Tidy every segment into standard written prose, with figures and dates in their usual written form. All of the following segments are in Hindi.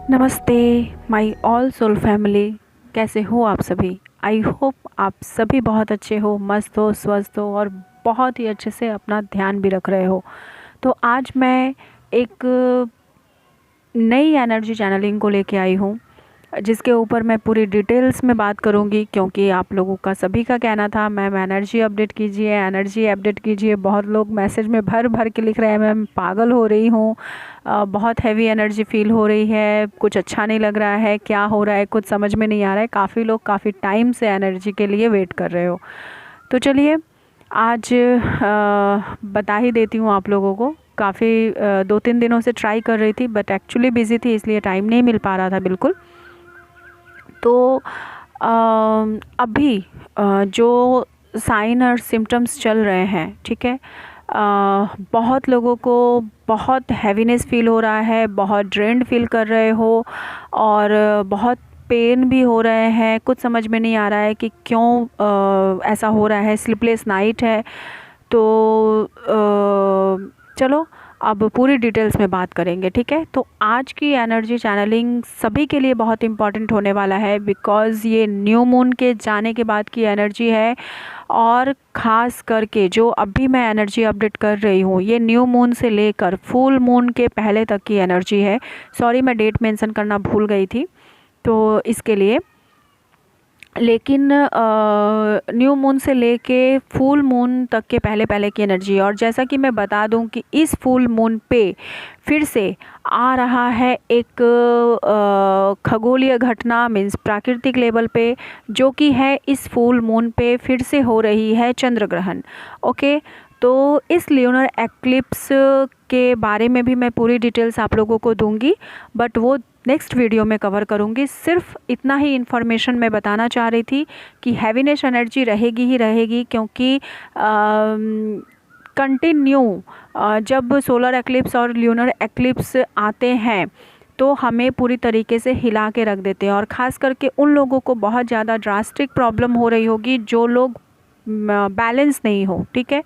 नमस्ते माय ऑल सोल फैमिली। कैसे हो आप सभी? आई होप आप सभी बहुत अच्छे हो, मस्त हो, स्वस्थ हो और बहुत ही अच्छे से अपना ध्यान भी रख रहे हो। तो आज मैं एक नई एनर्जी चैनलिंग को लेके आई हूँ, जिसके ऊपर मैं पूरी डिटेल्स में बात करूँगी, क्योंकि आप लोगों का सभी का कहना था मैम एनर्जी अपडेट कीजिए, एनर्जी अपडेट कीजिए। बहुत लोग मैसेज में भर भर के लिख रहे हैं मैम पागल हो रही हूँ, बहुत हैवी एनर्जी फील हो रही है, कुछ अच्छा नहीं लग रहा है, क्या हो रहा है कुछ समझ में नहीं आ रहा है। काफ़ी लोग काफ़ी टाइम से एनर्जी के लिए वेट कर रहे हो। तो चलिए आज बता ही देती हूँ आप लोगों को। काफ़ी 2-3 दिनों से ट्राई कर रही थी, बट एक्चुअली बिज़ी थी, इसलिए टाइम नहीं मिल पा रहा था बिल्कुल। तो अभी जो साइन और सिम्टम्स चल रहे हैं, ठीक है, बहुत लोगों को बहुत हैवीनेस फील हो रहा है, बहुत ड्रेन्ड फील कर रहे हो और बहुत पेन भी हो रहे हैं। कुछ समझ में नहीं आ रहा है कि क्यों ऐसा हो रहा है। स्लीपलेस नाइट है। तो चलो अब पूरी डिटेल्स में बात करेंगे, ठीक है। तो आज की एनर्जी चैनलिंग सभी के लिए बहुत इम्पॉर्टेंट होने वाला है, बिकॉज़ ये न्यू मून के जाने के बाद की एनर्जी है। और ख़ास करके जो अभी मैं एनर्जी अपडेट कर रही हूँ, ये न्यू मून से लेकर फुल मून के पहले तक की एनर्जी है। सॉरी, मैं डेट मेंशन करना भूल गई थी तो इसके लिए। लेकिन न्यू मून से लेके फुल मून तक के पहले पहले की एनर्जी है। और जैसा कि मैं बता दूं कि इस फुल मून पे फिर से आ रहा है एक खगोलीय घटना, मीन्स प्राकृतिक लेवल पे, जो कि है इस फुल मून पे फिर से हो रही है चंद्र ग्रहण। ओके, तो इस ल्यूनर एक्लिप्स के बारे में भी मैं पूरी डिटेल्स आप लोगों को दूंगी, बट वो नेक्स्ट वीडियो में कवर करूंगी। सिर्फ इतना ही इन्फॉर्मेशन मैं बताना चाह रही थी कि हैवीनेस एनर्जी रहेगी ही रहेगी, क्योंकि कंटिन्यू जब सोलर एक्लिप्स और ल्यूनर एक्लिप्स आते हैं तो हमें पूरी तरीके से हिला के रख देते हैं। और ख़ास करके उन लोगों को बहुत ज़्यादा ड्रास्टिक प्रॉब्लम हो रही होगी जो लोग बैलेंस नहीं हो, ठीक है।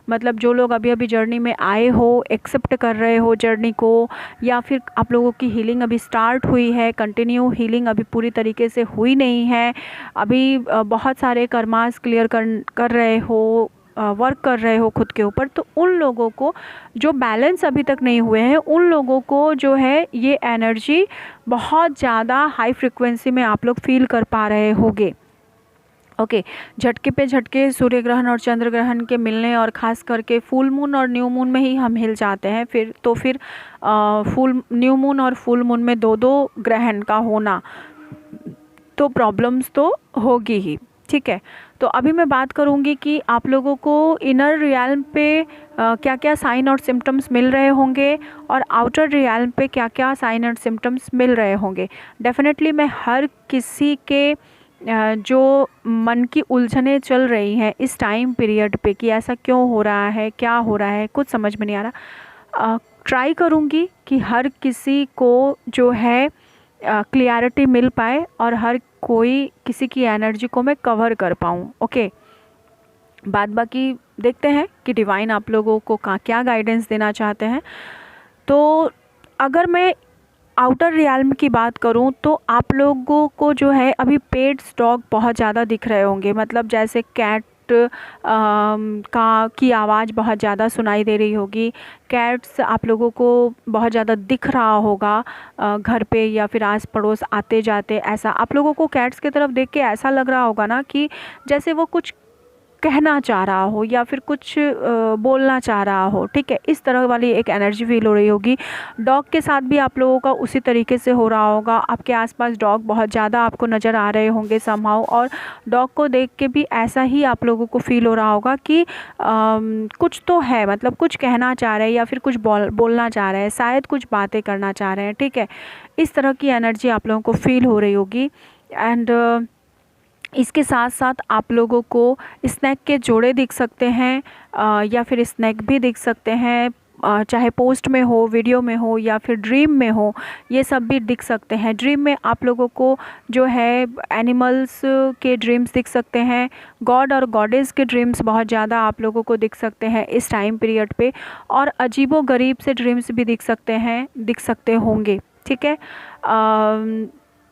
मतलब जो लोग अभी अभी जर्नी में आए हो, एक्सेप्ट कर रहे हो जर्नी को, या फिर आप लोगों की हीलिंग अभी स्टार्ट हुई है, कंटिन्यू हीलिंग अभी पूरी तरीके से हुई नहीं है, अभी बहुत सारे कर्मास क्लियर कर रहे हो, वर्क कर रहे हो खुद के ऊपर, तो उन लोगों को जो बैलेंस अभी तक नहीं हुए हैं, उन लोगों को जो है ये एनर्जी बहुत ज़्यादा हाई फ्रिक्वेंसी में आप लोग फील कर पा रहे होंगे। ओके, झटके पे झटके सूर्य ग्रहण और चंद्र ग्रहण के मिलने, और ख़ास करके फुल मून और न्यू मून में ही हम हिल जाते हैं। फिर फुल न्यू मून और फुल मून में दो दो ग्रहण का होना, तो प्रॉब्लम्स तो होगी ही, ठीक है। तो अभी मैं बात करूंगी कि आप लोगों को इनर रियल्म पे क्या क्या साइन और सिम्टम्स मिल रहे होंगे, और आउटर रियल्म पे क्या क्या साइन और सिम्टम्स मिल रहे होंगे। डेफिनेटली मैं हर किसी के जो मन की उलझनें चल रही हैं इस टाइम पीरियड पे कि ऐसा क्यों हो रहा है, क्या हो रहा है, कुछ समझ में नहीं आ रहा, ट्राई करूँगी कि हर किसी को जो है क्लियरिटी मिल पाए और हर कोई किसी की एनर्जी को मैं कवर कर पाऊँ। ओके, बाद बाकी देखते हैं कि डिवाइन आप लोगों को क्या गाइडेंस देना चाहते हैं। तो अगर मैं आउटर रियल्म की बात करूं तो आप लोगों को जो है अभी पेट्स डॉग बहुत ज़्यादा दिख रहे होंगे। मतलब जैसे कैट की आवाज़ बहुत ज़्यादा सुनाई दे रही होगी। कैट्स आप लोगों को बहुत ज़्यादा दिख रहा होगा घर पे या फिर आस पड़ोस आते जाते। ऐसा आप लोगों को कैट्स की तरफ देख के ऐसा लग रहा होगा ना कि जैसे वो कुछ कहना चाह रहा हो या फिर कुछ बोलना चाह रहा हो, ठीक है। इस तरह वाली एक एनर्जी फील हो रही होगी। डॉग के साथ भी आप लोगों का उसी तरीके से हो रहा होगा। आपके आसपास डॉग बहुत ज़्यादा आपको नज़र आ रहे होंगे समहाउ, और डॉग को देख के भी ऐसा ही आप लोगों को फील हो रहा होगा कि कुछ तो है, मतलब कुछ कहना चाह रहे हैं या फिर कुछ बोलना चाह रहे हैं, शायद कुछ बातें करना चाह रहे हैं, ठीक है। इस तरह की एनर्जी आप लोगों को फील हो रही होगी। एंड इसके साथ साथ आप लोगों को स्नैक के जोड़े दिख सकते हैं, या फिर स्नैक भी दिख सकते हैं, चाहे पोस्ट में हो, वीडियो में हो, या फिर ड्रीम में हो, ये सब भी दिख सकते हैं। ड्रीम में आप लोगों को जो है एनिमल्स के ड्रीम्स दिख सकते हैं, गॉड और गॉडेस के ड्रीम्स बहुत ज़्यादा आप लोगों को दिख सकते हैं इस टाइम पीरियड पे, और अजीबो गरीब से ड्रीम्स भी दिख सकते होंगे, ठीक है।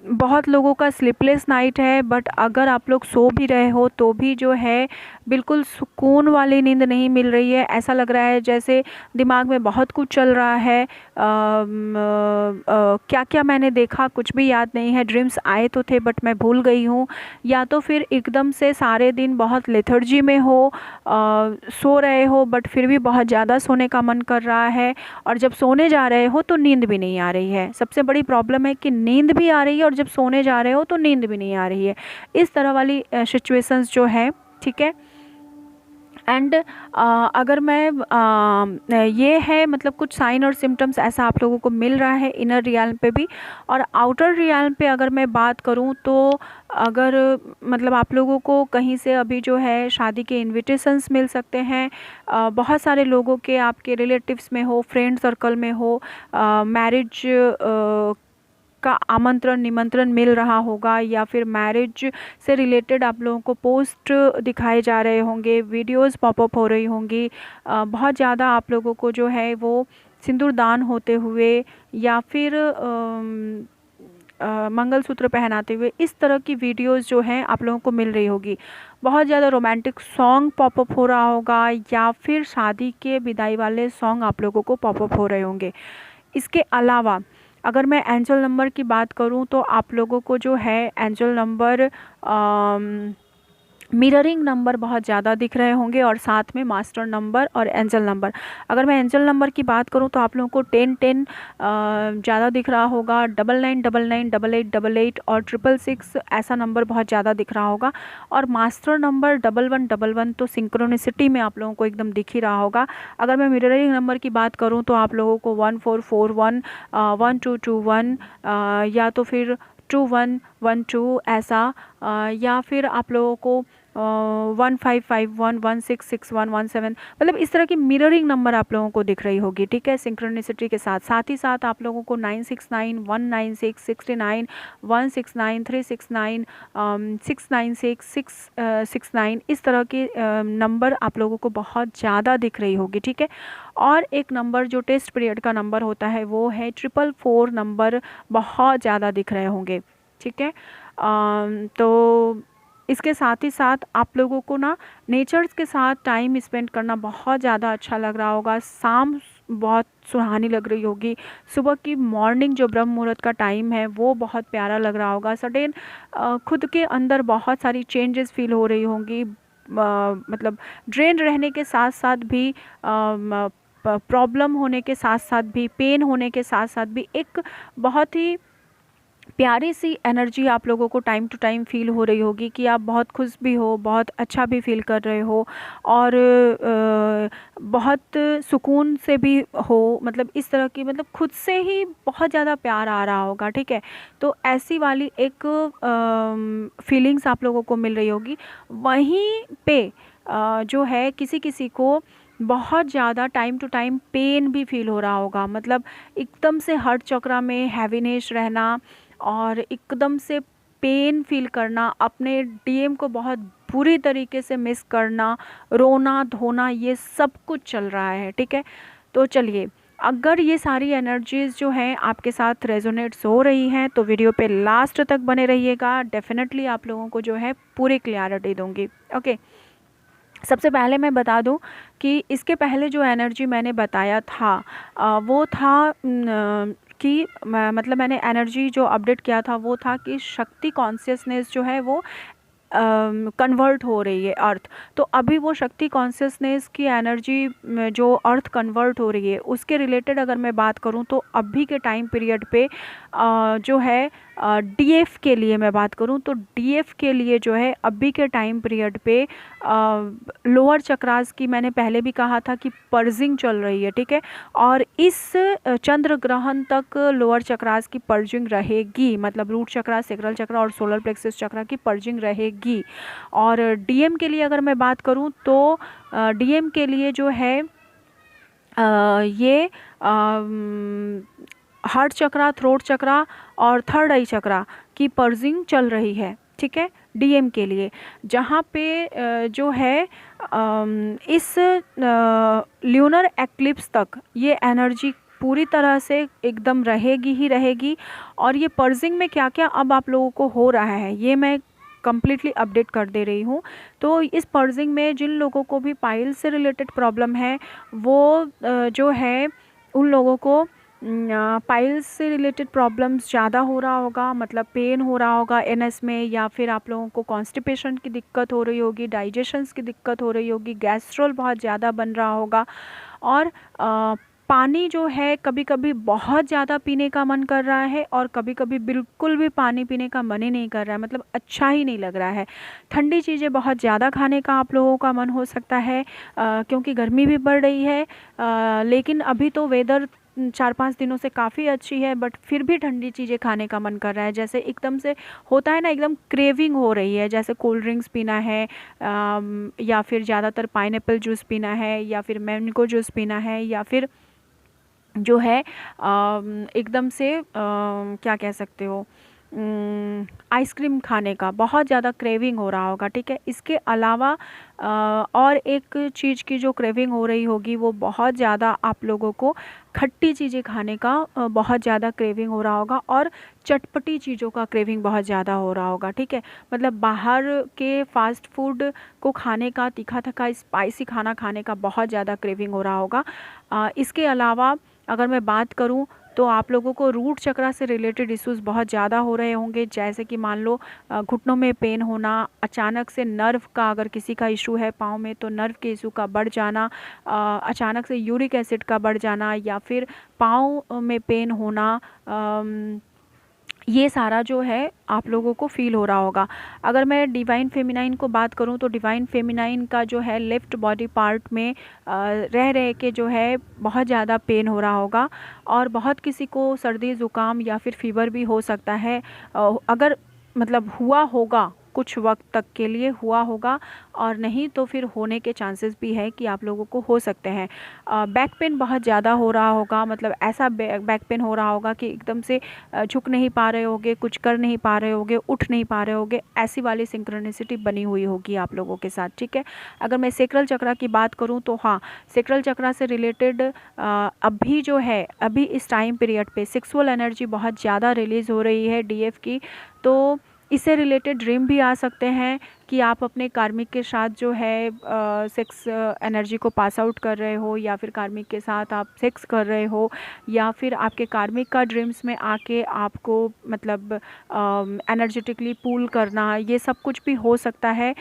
बहुत लोगों का स्लीपलेस नाइट है, बट अगर आप लोग सो भी रहे हो तो भी जो है बिल्कुल सुकून वाली नींद नहीं मिल रही है। ऐसा लग रहा है जैसे दिमाग में बहुत कुछ चल रहा है, क्या क्या मैंने देखा कुछ भी याद नहीं है, ड्रीम्स आए तो थे बट मैं भूल गई हूँ। या तो फिर एकदम से सारे दिन बहुत लेथर्जी में हो, सो रहे हो बट फिर भी बहुत ज़्यादा सोने का मन कर रहा है, और जब सोने जा रहे हो तो नींद भी नहीं आ रही है। सबसे बड़ी प्रॉब्लम है कि नींद भी आ रही है और जब सोने जा रहे हो तो नींद भी नहीं आ रही है। इस तरह वाली सिचुएशंस जो है, ठीक है। एंड अगर मैं ये है मतलब कुछ साइन और सिम्टम्स ऐसा आप लोगों को मिल रहा है इनर रियल्म पे भी। और आउटर रियल्म पे अगर मैं बात करूँ तो अगर मतलब आप लोगों को कहीं से अभी जो है शादी के इनविटेशंस मिल सकते हैं, बहुत सारे लोगों के आपके रिलेटिव्स में हो, फ्रेंड सर्कल में हो, मैरिज का आमंत्रण निमंत्रण मिल रहा होगा, या फिर मैरिज से रिलेटेड आप लोगों को पोस्ट दिखाए जा रहे होंगे, वीडियोस पॉपअप हो रही होंगी, बहुत ज़्यादा आप लोगों को जो है वो सिंदूरदान होते हुए या फिर मंगलसूत्र पहनाते हुए इस तरह की वीडियोस जो हैं आप लोगों को मिल रही होगी। बहुत ज़्यादा रोमांटिक सॉन्ग पॉपअप हो रहा होगा, या फिर शादी के विदाई वाले सॉन्ग आप लोगों को पॉपअप हो रहे होंगे। इसके अलावा अगर मैं एंजल नंबर की बात करूं तो आप लोगों को जो है एंजल नंबर मिररिंग नंबर बहुत ज़्यादा दिख रहे होंगे, और साथ में मास्टर नंबर और एंजल नंबर। अगर मैं एंजल नंबर की बात करूं तो आप लोगों को 10 ज़्यादा दिख रहा होगा, 9999 8888 और 666 ऐसा नंबर बहुत ज़्यादा दिख रहा होगा, और मास्टर नंबर 1111 तो सिंक्रोनिसिटी में आप लोगों को एकदम दिख ही रहा होगा। अगर मैं मिररिंग नंबर की बात करूँ तो आप लोगों को 1441 1221 या तो फिर 2112 ऐसा, या फिर आप लोगों को 1551 1661 मतलब इस तरह की मिररिंग नंबर आप लोगों को दिख रही होगी, ठीक है, सिंक्रोनिसिटी के साथ। साथ ही साथ आप लोगों को 969 196 69 169 369 696 669 इस तरह के नंबर आप लोगों को बहुत ज़्यादा दिख रही होगी, ठीक है। और एक नंबर जो टेस्ट पीरियड का नंबर होता है वो है 444 नंबर बहुत ज़्यादा दिख रहे होंगे, ठीक है। तो इसके साथ ही साथ आप लोगों को ना नेचर्स के साथ टाइम स्पेंड करना बहुत ज़्यादा अच्छा लग रहा होगा। शाम बहुत सुहानी लग रही होगी, सुबह की मॉर्निंग जो ब्रह्म मुहूर्त का टाइम है वो बहुत प्यारा लग रहा होगा। सडन खुद के अंदर बहुत सारी चेंजेस फील हो रही होंगी, मतलब ड्रेन रहने के साथ साथ भी प्रॉब्लम होने के साथ साथ भी, पेन होने के साथ साथ भी एक बहुत ही प्यारी सी एनर्जी आप लोगों को टाइम टू टाइम फील हो रही होगी कि आप बहुत खुश भी हो, बहुत अच्छा भी फील कर रहे हो, और बहुत सुकून से भी हो, मतलब इस तरह की मतलब खुद से ही बहुत ज़्यादा प्यार आ रहा होगा, ठीक है। तो ऐसी वाली एक फीलिंग्स आप लोगों को मिल रही होगी। वहीं पे जो है किसी किसी को बहुत ज़्यादा टाइम टू टाइम पेन भी फील हो रहा होगा, मतलब एकदम से हार्ट चक्रा में हैवीनेस रहना और एकदम से पेन फील करना, अपने डीएम को बहुत बुरी तरीके से मिस करना, रोना धोना, ये सब कुछ चल रहा है, ठीक है। तो चलिए, अगर ये सारी एनर्जीज़ जो हैं आपके साथ रेजोनेट्स हो रही हैं तो वीडियो पे लास्ट तक बने रहिएगा, डेफिनेटली आप लोगों को जो है पूरी क्लैरिटी दूंगी, ओके। सबसे पहले मैं बता दूं कि इसके पहले जो एनर्जी मैंने बताया था वो था कि मतलब मैंने एनर्जी जो अपडेट किया था वो था कि शक्ति कॉन्शियसनेस जो है वो कन्वर्ट हो रही है अर्थ। तो अभी वो शक्ति कॉन्शियसनेस की एनर्जी जो अर्थ कन्वर्ट हो रही है उसके रिलेटेड अगर मैं बात करूं तो अभी के टाइम पीरियड पे जो है डीएफ के लिए मैं बात करूं तो डीएफ के लिए जो है अभी के टाइम पीरियड पे लोअर चक्रास की मैंने पहले भी कहा था कि पर्जिंग चल रही है, ठीक है। और इस चंद्र ग्रहण तक लोअर चक्रास की पर्जिंग रहेगी, मतलब रूट चक्रा, सेक्रल चक्रा और सोलर प्लेक्सस चक्रा की पर्जिंग रहेगी। और डीएम के लिए अगर मैं बात करूं तो डीएम के लिए जो है ये हार्ट चक्रा, थ्रोट चक्रा और थर्ड आई चक्रा की पर्जिंग चल रही है, ठीक है, डीएम के लिए। जहाँ पे जो है इस ल्यूनर एक्लिप्स तक ये एनर्जी पूरी तरह से एकदम रहेगी ही रहेगी। और ये पर्जिंग में क्या क्या अब आप लोगों को हो रहा है ये मैं कम्प्लीटली अपडेट कर दे रही हूँ। तो इस पर्जिंग में जिन लोगों को भी पाइल से रिलेटेड प्रॉब्लम है वो जो है उन लोगों को पाइल्स से रिलेटेड प्रॉब्लम्स ज़्यादा हो रहा होगा, मतलब पेन हो रहा होगा एनएस में, या फिर आप लोगों को कॉन्स्टिपेशन की दिक्कत हो रही होगी, डाइजेशंस की दिक्कत हो रही होगी, गैस्ट्रोल बहुत ज़्यादा बन रहा होगा। और पानी जो है कभी कभी बहुत ज़्यादा पीने का मन कर रहा है और कभी कभी बिल्कुल भी पानी पीने का मन ही नहीं कर रहा है, मतलब अच्छा ही नहीं लग रहा है। ठंडी चीज़ें बहुत ज़्यादा खाने का आप लोगों का मन हो सकता है क्योंकि गर्मी भी बढ़ रही है। लेकिन अभी तो वेदर 4-5 दिनों से काफ़ी अच्छी है, बट फिर भी ठंडी चीज़ें खाने का मन कर रहा है। जैसे एकदम से होता है ना, एकदम क्रेविंग हो रही है, जैसे कोल्ड ड्रिंक्स पीना है या फिर ज़्यादातर पाइनएप्पल जूस पीना है या फिर मैंगो जूस पीना है, या फिर जो है एकदम से क्या कह सकते हो, आइसक्रीम खाने का बहुत ज़्यादा क्रेविंग हो रहा होगा। ठीक है, इसके अलावा और एक चीज़ की जो क्रेविंग हो रही होगी वो बहुत ज़्यादा आप लोगों को खट्टी चीज़ें खाने का बहुत ज़्यादा क्रेविंग हो रहा होगा, और चटपटी चीज़ों का क्रेविंग बहुत ज़्यादा हो रहा होगा। ठीक है, मतलब बाहर के फास्ट फूड को खाने का, तीखा तीखा स्पाइसी खाना खाने का बहुत ज़्यादा क्रेविंग हो रहा होगा। इसके अलावा अगर मैं बात करूं तो आप लोगों को रूट चक्रा से रिलेटेड इश्यूज़ बहुत ज़्यादा हो रहे होंगे, जैसे कि मान लो घुटनों में पेन होना, अचानक से नर्व का अगर किसी का इशू है पाँव में तो नर्व के इशू का बढ़ जाना, अचानक से यूरिक एसिड का बढ़ जाना, या फिर पाँव में पेन होना, ये सारा जो है आप लोगों को फील हो रहा होगा। अगर मैं डिवाइन फेमिनाइन को बात करूं तो डिवाइन फेमिनाइन का जो है लेफ़्ट बॉडी पार्ट में रह रह के जो है बहुत ज़्यादा पेन हो रहा होगा, और बहुत किसी को सर्दी ज़ुकाम या फिर फीवर भी हो सकता है। अगर मतलब हुआ होगा कुछ वक्त तक के लिए हुआ होगा, और नहीं तो फिर होने के चांसेस भी है कि आप लोगों को हो सकते हैं। बैक पेन बहुत ज़्यादा हो रहा होगा, मतलब ऐसा बैक पेन हो रहा होगा कि एकदम से झुक नहीं पा रहे होगे, कुछ कर नहीं पा रहे होगे, उठ नहीं पा रहे होगे, ऐसी वाली सिंक्रोनिसिटी बनी हुई होगी आप लोगों के साथ। ठीक है, अगर मैं सेक्रल चक्रा की बात करूं तो हाँ, सेक्रल चक्रा से रिलेटेड अभी जो है, अभी इस टाइम पीरियड पे सेक्सुअल एनर्जी बहुत ज़्यादा रिलीज़ हो रही है डीएफ की। तो इससे रिलेटेड ड्रीम भी आ सकते हैं कि आप अपने कार्मिक के साथ जो है सेक्स एनर्जी को पास आउट कर रहे हो, या फिर कार्मिक के साथ आप सेक्स कर रहे हो, या फिर आपके कार्मिक का ड्रीम्स में आके आपको मतलब एनर्जेटिकली पूल करना, ये सब कुछ भी हो सकता है।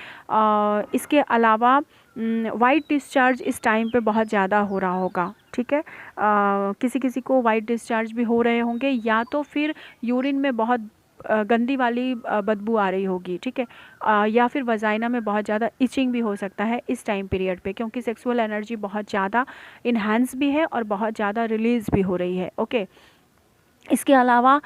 इसके अलावा वाइट डिस्चार्ज इस टाइम पे बहुत ज़्यादा हो रहा होगा। ठीक है, किसी किसी को वाइट डिस्चार्ज भी हो रहे होंगे, या तो फिर यूरिन में बहुत गंदी वाली बदबू आ रही होगी। ठीक है, या फिर वजाइना में बहुत ज़्यादा इचिंग भी हो सकता है इस टाइम पीरियड पे, क्योंकि सेक्सुअल एनर्जी बहुत ज़्यादा इन्हांस भी है और बहुत ज़्यादा रिलीज़ भी हो रही है। ओके, इसके अलावा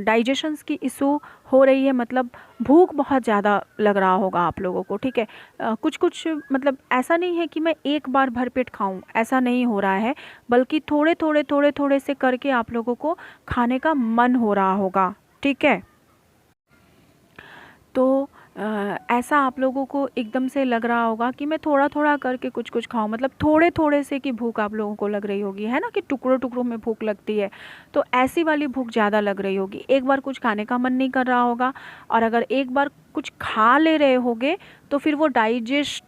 डाइजेशंस की इशू हो रही है, मतलब भूख बहुत ज़्यादा लग रहा होगा आप लोगों को। ठीक है, कुछ कुछ मतलब ऐसा नहीं है कि मैं एक बार भरपेट खाऊं, ऐसा नहीं हो रहा है, बल्कि थोड़े थोड़े थोड़े थोड़े से करके आप लोगों को खाने का मन हो रहा होगा। ठीक है, तो ऐसा आप लोगों को एकदम से लग रहा होगा कि मैं थोड़ा थोड़ा करके कुछ कुछ खाऊं, मतलब थोड़े थोड़े से की भूख आप लोगों को लग रही होगी, है ना, कि टुकड़ों टुकड़ों में भूख लगती है, तो ऐसी वाली भूख ज़्यादा लग रही होगी। एक बार कुछ खाने का मन नहीं कर रहा होगा, और अगर एक बार कुछ खा ले रहे होगे तो फिर वो डाइजेस्ट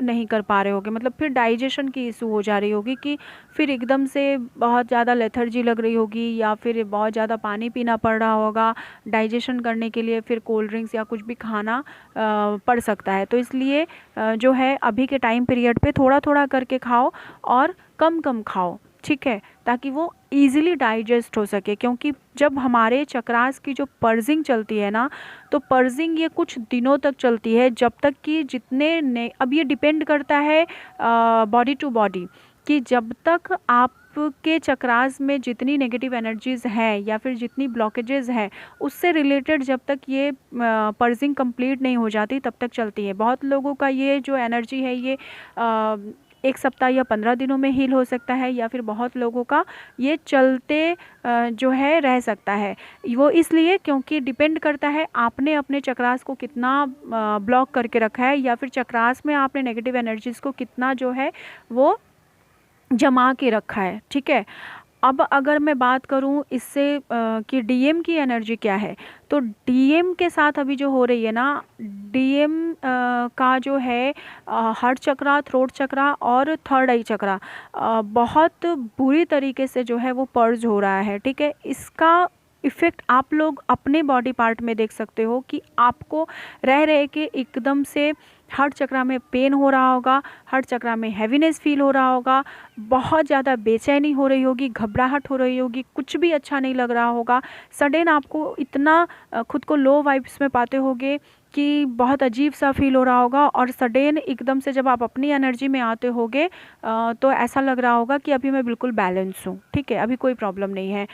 नहीं कर पा रहे होगे, मतलब फिर डाइजेशन की इशू हो जा रही होगी, कि फिर एकदम से बहुत ज़्यादा लेथर्जी लग रही होगी, या फिर बहुत ज़्यादा पानी पीना पड़ रहा होगा डाइजेशन करने के लिए, फिर कोल्ड ड्रिंक्स या कुछ भी खाना पड़ सकता है। तो इसलिए जो है अभी के टाइम पीरियड पे थोड़ा थोड़ा करके खाओ और कम कम खाओ। ठीक है, ताकि वो ईज़िली डाइजेस्ट हो सके, क्योंकि जब हमारे चक्रास की जो पर्जिंग चलती है ना, तो पर्जिंग ये कुछ दिनों तक चलती है, जब तक कि अब ये डिपेंड करता है बॉडी टू बॉडी, कि जब तक आपके चक्रास में जितनी नेगेटिव एनर्जीज़ हैं या फिर जितनी ब्लॉकेजेस हैं, उससे रिलेटेड जब तक ये पर्जिंग कंप्लीट नहीं हो जाती तब तक चलती है। बहुत लोगों का ये जो एनर्जी है ये 1 सप्ताह या 15 दिनों में हील हो सकता है, या फिर बहुत लोगों का ये चलते जो है रह सकता है। वो इसलिए क्योंकि डिपेंड करता है आपने अपने चक्रास को कितना ब्लॉक करके रखा है, या फिर चक्रास में आपने नेगेटिव एनर्जीज़ को कितना जो है वो जमा के रखा है, ठीक है। अब अगर मैं बात करूं इससे कि डीएम की एनर्जी क्या है, तो डीएम के साथ अभी जो हो रही है ना, डीएम का जो है हार्ट चक्रा, थ्रोट चक्रा और थर्ड आई चक्रा बहुत बुरी तरीके से जो है वो पर्ज हो रहा है, ठीक है। इसका इफ़ेक्ट आप लोग अपने बॉडी पार्ट में देख सकते हो कि आपको रह रहे के एकदम से हार्ट चक्रा में पेन हो रहा होगा, हार्ट चक्रा में हैवीनेस फील हो रहा होगा, बहुत ज़्यादा बेचैनी हो रही होगी, घबराहट हो रही होगी, कुछ भी अच्छा नहीं लग रहा होगा। सडन आपको इतना खुद को लो वाइब्स में पाते होगे कि बहुत अजीब सा फील हो रहा होगा, और सडन एकदम से जब आप अपनी एनर्जी में आते होगे तो ऐसा लग रहा होगा कि अभी मैं बिल्कुल बैलेंस हूँ, ठीक है, अभी कोई प्रॉब्लम नहीं है।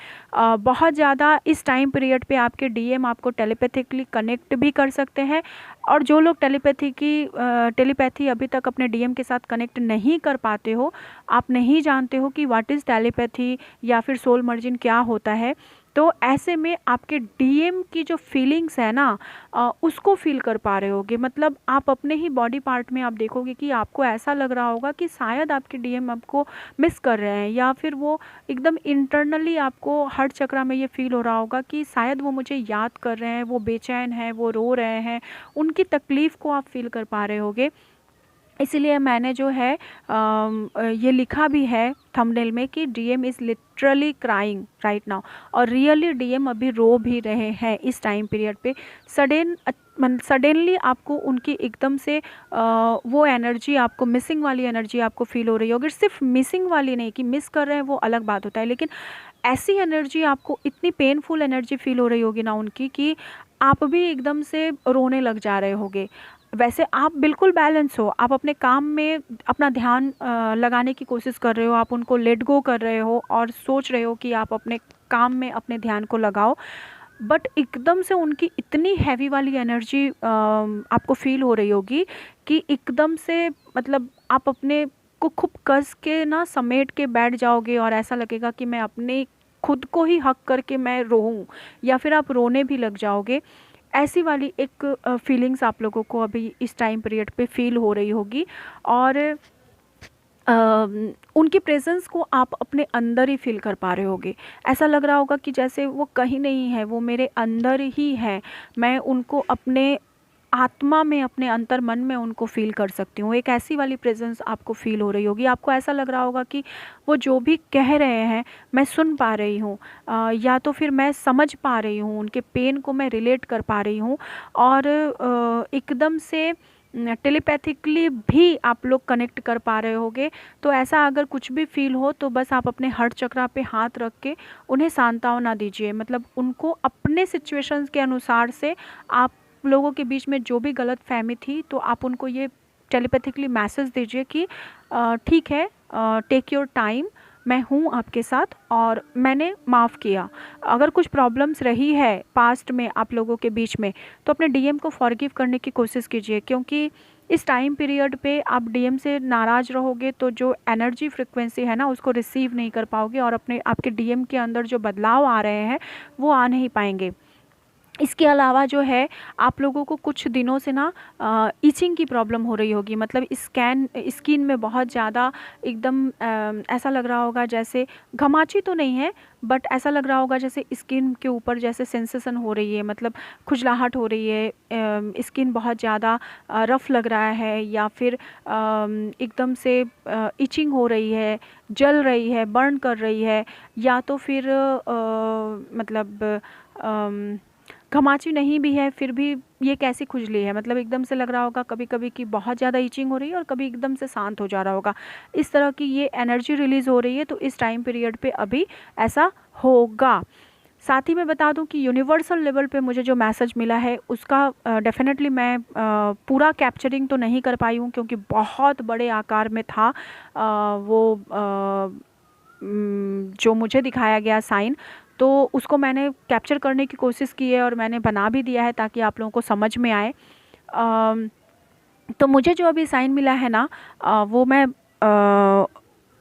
बहुत ज़्यादा इस टाइम पीरियड पे आपके डीएम आपको टेलीपैथिकली कनेक्ट भी कर सकते हैं, और जो लोग टेलीपैथी अभी तक अपने डीएम के साथ कनेक्ट नहीं कर पाते हो, आप नहीं जानते हो कि व्हाट इज़ टेलीपैथी या फिर सोल मर्जिन क्या होता है, तो ऐसे में आपके डीएम की जो फीलिंग्स है ना उसको फील कर पा रहे होगे। मतलब आप अपने ही बॉडी पार्ट में आप देखोगे कि आपको ऐसा लग रहा होगा कि शायद आपके डीएम आपको मिस कर रहे हैं, या फिर वो एकदम इंटरनली आपको हार्ट चक्रा में ये फील हो रहा होगा कि शायद वो मुझे याद कर रहे हैं, वो बेचैन हैं, वो रो रहे हैं, उनकी तकलीफ़ को आप फील कर पा रहे होगे। इसीलिए मैंने जो है ये लिखा भी है थंबनेल में कि DM is literally crying right now, और रियली डीएम अभी रो भी रहे हैं इस टाइम पीरियड पे। सडनली आपको उनकी एकदम से वो एनर्जी, आपको मिसिंग वाली एनर्जी आपको फील हो रही होगी। सिर्फ मिसिंग वाली नहीं, कि मिस कर रहे हैं वो अलग बात होता है, लेकिन ऐसी एनर्जी आपको, इतनी पेनफुल एनर्जी फील हो रही होगी ना उनकी, कि आप भी एकदम से रोने लग जा रहे होगे। वैसे आप बिल्कुल बैलेंस हो, आप अपने काम में अपना ध्यान लगाने की कोशिश कर रहे हो, आप उनको लेट गो कर रहे हो और सोच रहे हो कि आप अपने काम में अपने ध्यान को लगाओ, बट एकदम से उनकी इतनी हैवी वाली एनर्जी आपको फील हो रही होगी कि एकदम से मतलब आप अपने को खूब कस के ना समेट के बैठ जाओगे, और ऐसा लगेगा कि मैं अपने खुद को ही हक करके मैं रोऊं, या फिर आप रोने भी लग जाओगे। ऐसी वाली एक फीलिंग्स आप लोगों को अभी इस टाइम पीरियड पे फील हो रही होगी, और उनकी प्रेजेंस को आप अपने अंदर ही फील कर पा रहे होगे। ऐसा लग रहा होगा कि जैसे वो कहीं नहीं है, वो मेरे अंदर ही है, मैं उनको अपने आत्मा में, अपने अंतर मन में उनको फ़ील कर सकती हूँ। एक ऐसी वाली प्रेजेंस आपको फ़ील हो रही होगी। आपको ऐसा लग रहा होगा कि वो जो भी कह रहे हैं मैं सुन पा रही हूँ, या तो फिर मैं समझ पा रही हूँ, उनके पेन को मैं रिलेट कर पा रही हूँ, और एकदम से टेलीपैथिकली भी आप लोग कनेक्ट कर पा रहे होगे। तो ऐसा अगर कुछ भी फील हो तो बस आप अपने हार्ट चक्रा पे हाथ रख के उन्हें सांत्वना दीजिए। मतलब उनको अपने सिचुएशंस के अनुसार से, आप लोगों के बीच में जो भी गलत फहमी थी, तो आप उनको ये टेलीपैथिकली मैसेज दीजिए कि ठीक है, टेक योर टाइम, मैं हूँ आपके साथ और मैंने माफ़ किया। अगर कुछ प्रॉब्लम्स रही है पास्ट में आप लोगों के बीच में, तो अपने डीएम को फॉरगिव करने की कोशिश कीजिए, क्योंकि इस टाइम पीरियड पे आप डीएम से नाराज़ रहोगे तो जो एनर्जी फ्रिक्वेंसी है ना उसको रिसीव नहीं कर पाओगे, और अपने आपके डीएम के अंदर जो बदलाव आ रहे हैं वो आ नहीं पाएंगे। इसके अलावा जो है आप लोगों को कुछ दिनों से ना इचिंग की प्रॉब्लम हो रही होगी। मतलब स्किन में बहुत ज़्यादा एकदम ऐसा लग रहा होगा जैसे घमाची तो नहीं है, बट ऐसा लग रहा होगा जैसे स्किन के ऊपर जैसे सेंसेशन हो रही है, मतलब खुजलाहट हो रही है, स्किन बहुत ज़्यादा रफ़ लग रहा है, या फिर एकदम से इचिंग हो रही है, जल रही है, बर्न कर रही है, या तो फिर मतलब घमाची नहीं भी है फिर भी ये कैसी खुजली है। मतलब एकदम से लग रहा होगा कभी कभी कि बहुत ज़्यादा ईचिंग हो रही है और कभी एकदम से शांत हो जा रहा होगा। इस तरह की ये एनर्जी रिलीज़ हो रही है, तो इस टाइम पीरियड पे अभी ऐसा होगा। साथ ही मैं बता दूं कि यूनिवर्सल लेवल पे मुझे जो मैसेज मिला है उसका डेफिनेटली मैं पूरा कैप्चरिंग तो नहीं कर पाई हूँ, क्योंकि बहुत बड़े आकार में था वो जो मुझे दिखाया गया साइन, तो उसको मैंने कैप्चर करने की कोशिश की है और मैंने बना भी दिया है ताकि आप लोगों को समझ में आए। तो मुझे जो अभी साइन मिला है ना वो मैं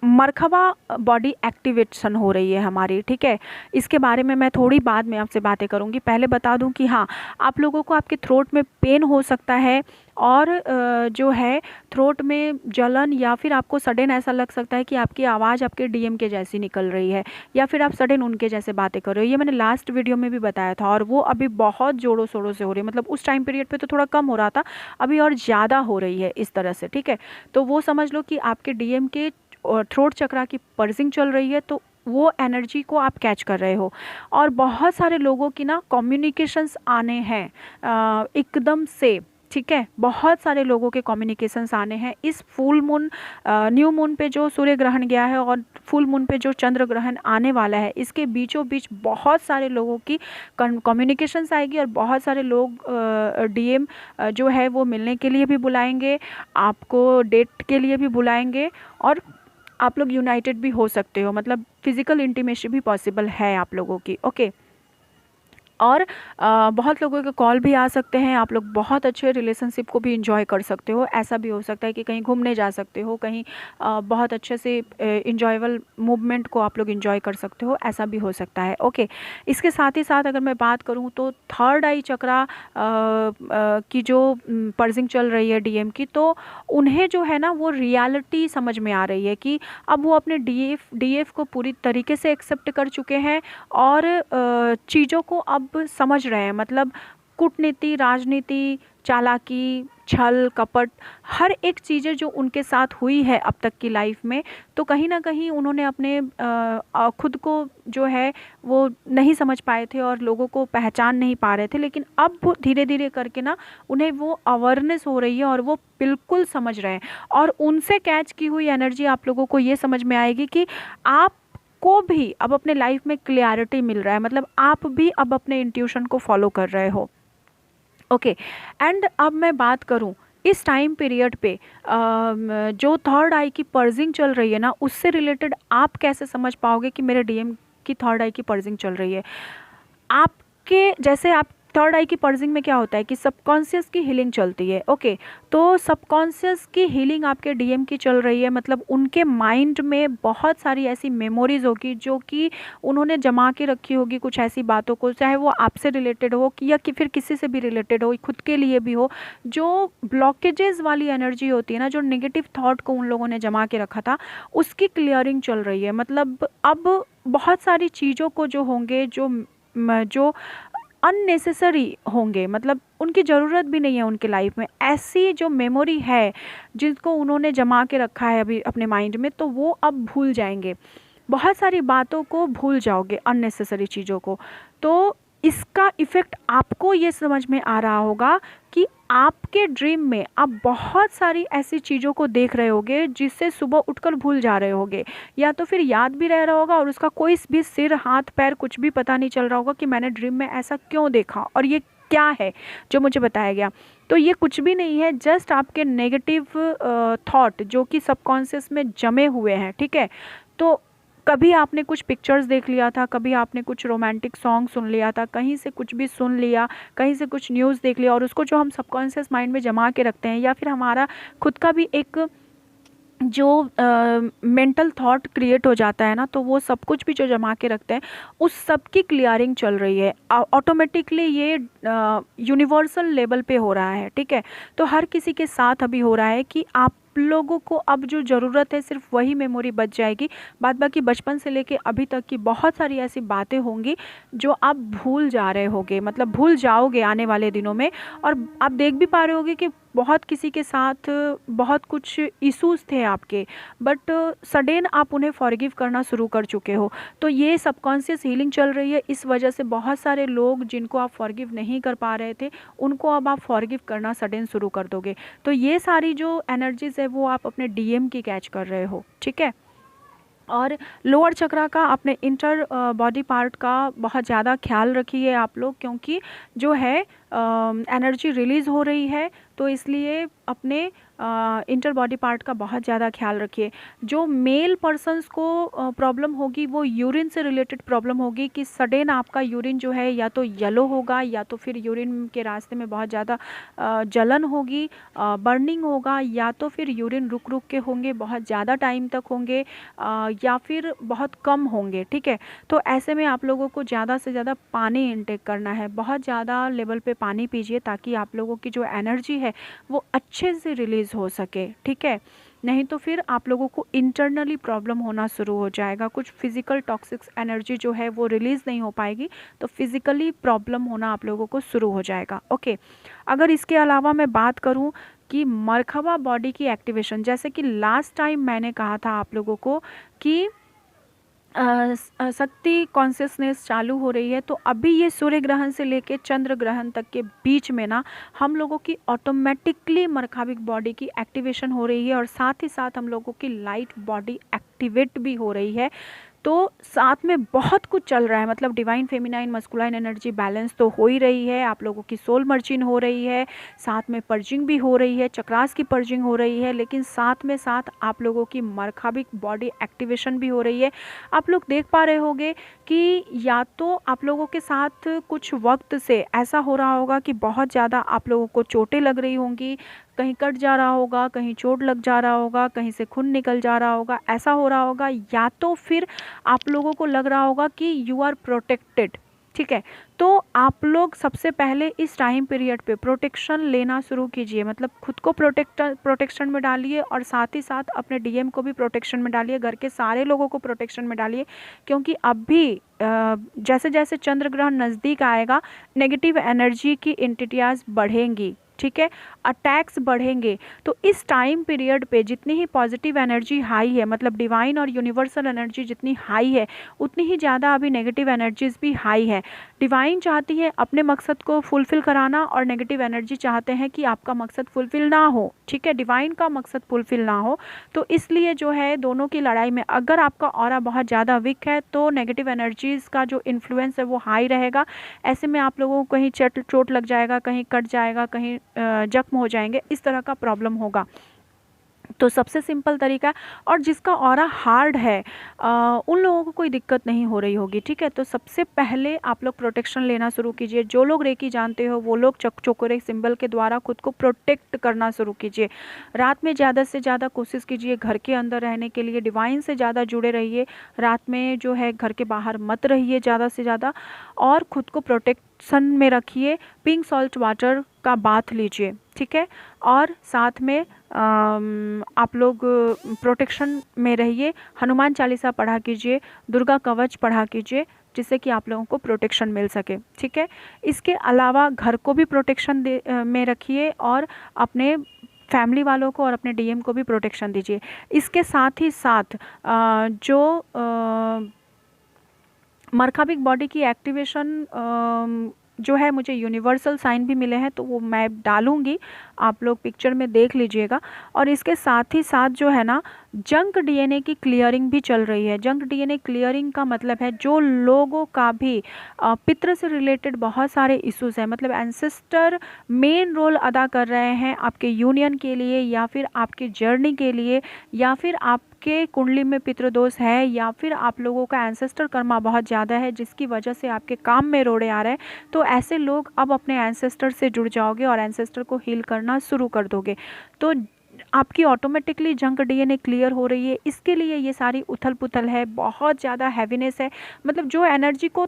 मरखबा बॉडी एक्टिवेशन हो रही है हमारी, ठीक है। इसके बारे में मैं थोड़ी बाद में आपसे बातें करूँगी। पहले बता दूं कि हाँ, आप लोगों को आपके थ्रोट में पेन हो सकता है और जो है थ्रोट में जलन, या फिर आपको सडन ऐसा लग सकता है कि आपकी आवाज़ आपके डीएम के जैसी निकल रही है, या फिर आप सडन उनके जैसे बातें कर रहे हो। ये मैंने लास्ट वीडियो में भी बताया था, और वो अभी बहुत जोरों शोरों से हो रही है। मतलब उस टाइम पीरियड पे तो थोड़ा कम हो रहा था, अभी और ज़्यादा हो रही है इस तरह से, ठीक है। तो वो समझ लो कि आपके डीएम के और थ्रोट चक्रा की पर्सिंग चल रही है, तो वो एनर्जी को आप कैच कर रहे हो। और बहुत सारे लोगों की ना कम्युनिकेशंस आने हैं एकदम से, ठीक है। बहुत सारे लोगों के कम्युनिकेशंस आने हैं इस फुल मून, न्यू मून पे जो सूर्य ग्रहण गया है और फुल मून पे जो चंद्र ग्रहण आने वाला है, इसके बीचों बीच बहुत सारे लोगों की कम्युनिकेशंस आएगी, और बहुत सारे लोग डीएम जो है वो मिलने के लिए भी बुलाएंगे, आपको डेट के लिए भी बुलाएंगे, और आप लोग यूनाइटेड भी हो सकते हो। मतलब फिजिकल इंटीमेसी भी पॉसिबल है आप लोगों की, ओके। और बहुत लोगों के कॉल भी आ सकते हैं, आप लोग बहुत अच्छे रिलेशनशिप को भी इंजॉय कर सकते हो। ऐसा भी हो सकता है कि कहीं घूमने जा सकते हो, कहीं बहुत अच्छे से इंजॉयबल मूवमेंट को आप लोग इंजॉय कर सकते हो, ऐसा भी हो सकता है, ओके। इसके साथ ही साथ अगर मैं बात करूं तो थर्ड आई चक्रा की जो पर्सिंग चल रही है डीएम की, तो उन्हें जो है ना वो रियलिटी समझ में आ रही है कि अब वो अपने डीएफ को पूरी तरीके से एक्सेप्ट कर चुके हैं, और चीज़ों को अब समझ रहे हैं। मतलब कूटनीति, राजनीति, चालाकी, छल कपट, हर एक चीज़ें जो उनके साथ हुई है अब तक की लाइफ में, तो कहीं ना कहीं उन्होंने अपने खुद को जो है वो नहीं समझ पाए थे और लोगों को पहचान नहीं पा रहे थे। लेकिन अब वो धीरे धीरे करके ना उन्हें वो अवेयरनेस हो रही है, और वो बिल्कुल समझ रहे हैं। और उनसे कैच की हुई एनर्जी आप लोगों को ये समझ में आएगी कि आप को भी अब अपने लाइफ में क्लियरिटी मिल रहा है। मतलब आप भी अब अपने इंट्यूशन को फॉलो कर रहे हो, ओके। एंड अब मैं बात करूं इस टाइम पीरियड पे जो थर्ड आई की पर्जिंग चल रही है ना, उससे रिलेटेड आप कैसे समझ पाओगे कि मेरे डीएम की थर्ड आई की पर्जिंग चल रही है। आपके जैसे आप थर्ड आई की पर्जिंग में क्या होता है कि सबकॉन्शियस की हीलिंग चलती है, ओके। तो सबकॉन्शियस की हीलिंग आपके डीएम की चल रही है। मतलब उनके माइंड में बहुत सारी ऐसी मेमोरीज होगी जो कि उन्होंने जमा के रखी होगी, कुछ ऐसी बातों को, चाहे वो आपसे रिलेटेड हो या कि फिर किसी से भी रिलेटेड हो, खुद के लिए भी हो। जो ब्लॉकेजेस वाली एनर्जी होती है ना, जो नेगेटिव थॉट को उन लोगों ने जमा के रखा था, उसकी क्लियरिंग चल रही है। मतलब अब बहुत सारी चीज़ों को जो होंगे, जो अननेसेसरी होंगे, मतलब उनकी ज़रूरत भी नहीं है उनके लाइफ में, ऐसी जो मेमोरी है जिसको उन्होंने जमा के रखा है अभी अपने माइंड में, तो वो अब भूल जाएंगे। बहुत सारी बातों को भूल जाओगे, अननेसेसरी चीज़ों को। तो इसका इफ़ेक्ट आपको ये समझ में आ रहा होगा कि आपके ड्रीम में आप बहुत सारी ऐसी चीज़ों को देख रहे होगे जिससे सुबह उठकर भूल जा रहे होगे, या तो फिर याद भी रह रहा होगा और उसका कोई भी सिर हाथ पैर कुछ भी पता नहीं चल रहा होगा कि मैंने ड्रीम में ऐसा क्यों देखा और ये क्या है जो मुझे बताया गया। तो ये कुछ भी नहीं है, जस्ट आपके नेगेटिव थॉट जो कि सबकॉन्शियस में जमे हुए हैं, ठीक है। तो कभी आपने कुछ पिक्चर्स देख लिया था, कभी आपने कुछ रोमांटिक सॉन्ग सुन लिया था, कहीं से कुछ भी सुन लिया, कहीं से कुछ न्यूज़ देख लिया, और उसको जो हम सबकॉन्शियस माइंड में जमा के रखते हैं, या फिर हमारा खुद का भी एक जो मेंटल थॉट क्रिएट हो जाता है ना, तो वो सब कुछ भी जो जमा के रखते हैं उस सब की क्लियरिंग चल रही है। ऑटोमेटिकली ये यूनिवर्सल लेवल पे हो रहा है, ठीक है। तो हर किसी के साथ अभी हो रहा है कि आप लोगों को अब जो ज़रूरत है सिर्फ वही मेमोरी बच जाएगी, बाद बाकी बचपन से लेके अभी तक की बहुत सारी ऐसी बातें होंगी जो आप भूल जा रहे होगे, मतलब भूल जाओगे आने वाले दिनों में। और आप देख भी पा रहे होगे कि बहुत किसी के साथ बहुत कुछ इश्यूज थे आपके, बट सडन आप उन्हें फॉरगिव करना शुरू कर चुके हो। तो ये सबकॉन्शियस हीलिंग चल रही है, इस वजह से बहुत सारे लोग जिनको आप फॉरगिव नहीं कर पा रहे थे उनको अब आप फॉरगिव करना सडन शुरू कर दोगे। तो ये सारी जो एनर्जीज है वो आप अपने डीएम की कैच कर रहे हो, ठीक है। और लोअर चक्रा का, अपने इंटर बॉडी पार्ट का बहुत ज़्यादा ख्याल रखिए आप लोग, क्योंकि जो है एनर्जी रिलीज़ हो रही है, तो इसलिए अपने इंटर बॉडी पार्ट का बहुत ज़्यादा ख्याल रखिए। जो मेल पर्सन्स को प्रॉब्लम होगी वो यूरिन से रिलेटेड प्रॉब्लम होगी कि सडन आपका यूरिन जो है या तो येलो होगा या तो फिर यूरिन के रास्ते में बहुत ज़्यादा जलन होगी, बर्निंग होगा, या तो फिर यूरिन रुक रुक के होंगे, बहुत ज़्यादा टाइम तक होंगे, या फिर बहुत कम होंगे। ठीक है, तो ऐसे में आप लोगों को ज़्यादा से ज़्यादा पानी इनटेक करना है, बहुत ज़्यादा लेवल पे पानी पीजिए ताकि आप लोगों की जो एनर्जी है वो अच्छे से रिलीज़ हो सके। ठीक है, नहीं तो फिर आप लोगों को इंटरनली प्रॉब्लम होना शुरू हो जाएगा, कुछ फिजिकल टॉक्सिक एनर्जी जो है वो रिलीज़ नहीं हो पाएगी, तो फिजिकली प्रॉब्लम होना आप लोगों को शुरू हो जाएगा। ओके, अगर इसके अलावा मैं बात करूं कि मरकबा बॉडी की एक्टिवेशन, जैसे कि लास्ट टाइम मैंने कहा था आप लोगों को कि शक्ति कॉन्शियसनेस चालू हो रही है, तो अभी ये सूर्य ग्रहण से लेके चंद्र ग्रहण तक के बीच में ना हम लोगों की ऑटोमेटिकली मरकाबिक बॉडी की एक्टिवेशन हो रही है और साथ ही साथ हम लोगों की लाइट बॉडी एक्टिवेट भी हो रही है। तो साथ में बहुत कुछ चल रहा है, मतलब divine feminine masculine energy balance तो हो ही रही है, आप लोगों की सोल मर्जिंग हो रही है, साथ में पर्जिंग भी हो रही है, चक्रास की पर्जिंग हो रही है, लेकिन साथ में साथ आप लोगों की मरकाबिक बॉडी एक्टिवेशन भी हो रही है। आप लोग देख पा रहे होंगे कि या तो आप लोगों के साथ कुछ वक्त से ऐसा हो रहा होगा कि बहुत ज़्यादा आप लोगों को चोटें लग रही होंगी, कहीं कट जा रहा होगा, कहीं चोट लग जा रहा होगा, कहीं से खून निकल जा रहा होगा, ऐसा हो रहा होगा, या तो फिर आप लोगों को लग रहा होगा कि यू आर प्रोटेक्टेड। ठीक है, तो आप लोग सबसे पहले इस टाइम पीरियड पे प्रोटेक्शन लेना शुरू कीजिए, मतलब खुद को प्रोटेक्शन में डालिए और साथ ही साथ अपने डीएम को भी प्रोटेक्शन में डालिए, घर के सारे लोगों को प्रोटेक्शन में डालिए, क्योंकि अभी जैसे जैसे चंद्र ग्रहण नज़दीक आएगा नेगेटिव एनर्जी की एंटिटीज बढ़ेंगी। ठीक है, अटैक्स बढ़ेंगे, तो इस टाइम पीरियड पे जितनी ही पॉजिटिव एनर्जी हाई है, मतलब डिवाइन और यूनिवर्सल एनर्जी जितनी हाई है उतनी ही ज़्यादा अभी नेगेटिव एनर्जीज भी हाई है। डिवाइन चाहती है अपने मकसद को फुलफ़िल कराना और नेगेटिव एनर्जी चाहते हैं कि आपका मकसद फुलफ़िल ना हो। ठीक है, डिवाइन का मकसद फुलफ़िल ना हो, तो इसलिए जो है दोनों की लड़ाई में अगर आपका ऑरा बहुत ज़्यादा वीक है तो नेगेटिव एनर्जीज़ का जो इन्फ्लुएंस है वो हाई रहेगा। ऐसे में आप लोगों को कहीं चोट लग जाएगा, कहीं कट जाएगा, कहीं जख्म हो जाएंगे, इस तरह का प्रॉब्लम होगा। तो सबसे सिंपल तरीका, और जिसका ऑरा हार्ड है उन लोगों को कोई दिक्कत नहीं हो रही होगी। ठीक है, तो सबसे पहले आप लोग प्रोटेक्शन लेना शुरू कीजिए। जो लोग रेकी जानते हो वो लोग चकोरे सिंबल के द्वारा खुद को प्रोटेक्ट करना शुरू कीजिए। रात में ज़्यादा से ज़्यादा कोशिश कीजिए घर के अंदर रहने के लिए, डिवाइन से ज़्यादा जुड़े रहिए, रात में जो है घर के बाहर मत रहिए ज़्यादा से ज़्यादा, और खुद को प्रोटेक्शन में रखिए। पिंक सॉल्ट वाटर का बाथ लीजिए। ठीक है, और साथ में आप लोग प्रोटेक्शन में रहिए, हनुमान चालीसा पढ़ा कीजिए, दुर्गा कवच पढ़ा कीजिए, जिससे कि आप लोगों को प्रोटेक्शन मिल सके। ठीक है, इसके अलावा घर को भी प्रोटेक्शन में रखिए और अपने फैमिली वालों को और अपने डीएम को भी प्रोटेक्शन दीजिए। इसके साथ ही साथ जो मरकाबिक बॉडी की एक्टिवेशन जो है, मुझे यूनिवर्सल साइन भी मिले हैं तो वो मैं डालूंगी, आप लोग पिक्चर में देख लीजिएगा। और इसके साथ ही साथ जो है ना, जंक डीएनए की क्लियरिंग भी चल रही है। जंक डीएनए क्लियरिंग का मतलब है जो लोगों का भी पितृ से रिलेटेड बहुत सारे इश्यूज हैं, मतलब एंसेस्टर मेन रोल अदा कर रहे हैं आपके यूनियन के लिए या फिर आपकी जर्नी के लिए, या फिर आपके कुंडली में पितृदोष है, या फिर आप लोगों का एंसेस्टर कर्मा बहुत ज़्यादा है जिसकी वजह से आपके काम में रोड़े आ रहे हैं, तो ऐसे लोग अब अपने एंसेस्टर से जुड़ जाओगे और एंसेस्टर को हील करना शुरू कर दोगे, तो आपकी ऑटोमेटिकली जंक डीएनए क्लियर हो रही है। इसके लिए ये सारी उथल पुथल है, बहुत ज़्यादा हैवीनेस है, मतलब जो एनर्जी को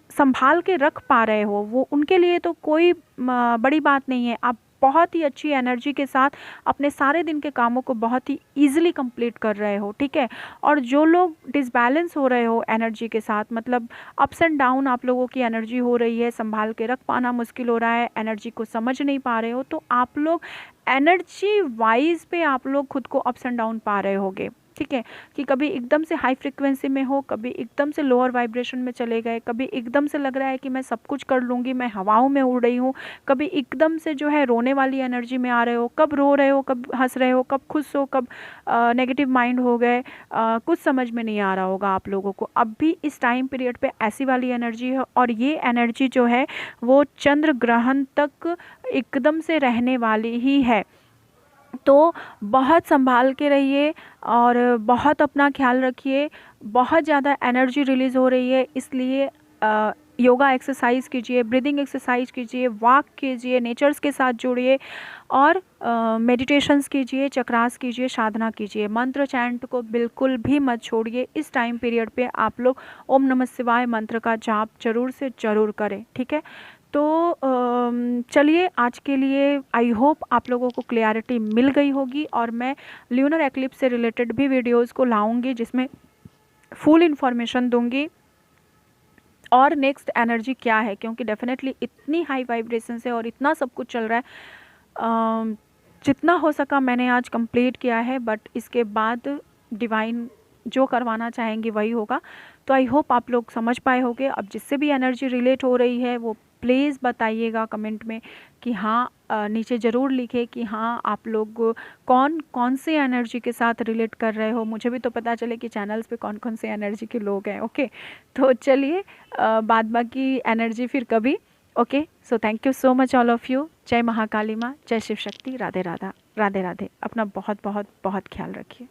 संभाल के रख पा रहे हो वो उनके लिए तो कोई बड़ी बात नहीं है। आप बहुत ही अच्छी एनर्जी के साथ अपने सारे दिन के कामों को बहुत ही ईजिली कंप्लीट कर रहे हो। ठीक है, और जो लोग डिसबैलेंस हो रहे हो एनर्जी के साथ, मतलब अप्स एंड डाउन आप लोगों की एनर्जी हो रही है, संभाल के रख पाना मुश्किल हो रहा है, एनर्जी को समझ नहीं पा रहे हो, तो आप लोग एनर्जी वाइज पे आप लोग खुद को अप्स एंड डाउन पा रहे होगे। ठीक है, कि कभी एकदम से हाई फ्रिक्वेंसी में हो, कभी एकदम से लोअर वाइब्रेशन में चले गए, कभी एकदम से लग रहा है कि मैं सब कुछ कर लूँगी, मैं हवाओं में उड़ रही हूँ, कभी एकदम से जो है रोने वाली एनर्जी में आ रहे हो, कब रो रहे हो, कब हंस रहे हो, कब खुश हो, कब नेगेटिव माइंड हो गए, कुछ समझ में नहीं आ रहा होगा आप लोगों को। अब भी इस टाइम पीरियड पे ऐसी वाली एनर्जी है, और ये एनर्जी जो है वो चंद्र ग्रहण तक एकदम से रहने वाली ही है। तो बहुत संभाल के रहिए और बहुत अपना ख्याल रखिए। बहुत ज़्यादा एनर्जी रिलीज़ हो रही है, इसलिए योगा एक्सरसाइज कीजिए, ब्रीदिंग एक्सरसाइज कीजिए, वॉक कीजिए, नेचर्स के साथ जुड़िए और मेडिटेशंस कीजिए, चक्रास कीजिए, साधना कीजिए। मंत्र चैंट को बिल्कुल भी मत छोड़िए। इस टाइम पीरियड पे आप लोग ओम नमः शिवाय मंत्र का जाप जरूर से ज़रूर करें, ठीक है। तो चलिए, आज के लिए आई होप आप लोगों को क्लियरिटी मिल गई होगी और मैं ल्यूनर एक्लिप्स से रिलेटेड भी वीडियोस को लाऊंगी जिसमें फुल इन्फॉर्मेशन दूंगी और नेक्स्ट एनर्जी क्या है, क्योंकि डेफिनेटली इतनी हाई वाइब्रेशन से और इतना सब कुछ चल रहा है। जितना हो सका मैंने आज कंप्लीट किया है, बट इसके बाद डिवाइन जो करवाना चाहेंगे वही होगा। तो आई होप आप लोग समझ पाए होंगे। अब जिससे भी एनर्जी रिलेट हो रही है वो प्लीज़ बताइएगा कमेंट में कि हाँ, नीचे ज़रूर लिखे कि हाँ आप लोग कौन कौन से एनर्जी के साथ रिलेट कर रहे हो, मुझे भी तो पता चले कि चैनल्स पे कौन कौन से एनर्जी के लोग हैं। ओके, तो चलिए बाद बाकी एनर्जी फिर कभी। Okay, so thank you so much all of you. जय महाकाली माँ, जय शिव शक्ति, राधे राधा, राधे राधे। अपना बहुत बहुत बहुत ख्याल रखिए।